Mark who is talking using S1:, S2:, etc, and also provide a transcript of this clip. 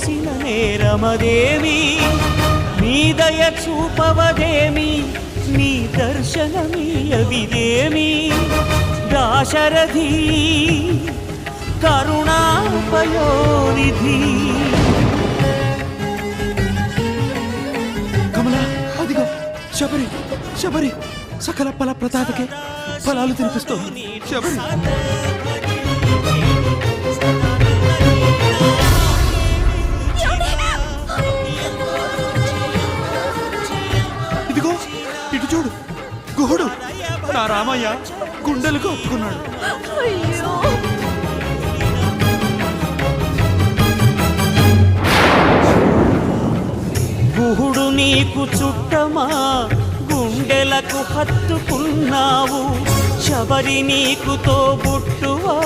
S1: చేసిన నేరమదేమి నీ దయ చూపవదేమి నీ దర్శనమీయవిదేమి దాశరథి కరుణాపయోనిధి.
S2: కమలా అదిగో శబరి శబరి సకల ఫల ప్రదాతకే ఫలాలు తినిపిస్తోంది శబరి. ఇదిగో ఇటు చూడు గుహుడు నా రామయ్య గుండెలకు ఒప్పుకున్నాడు.
S1: గుహుడు నీకు చుట్టమా గుండెలకు హత్తుకున్నావు శబరి నీకు తోబుట్టువా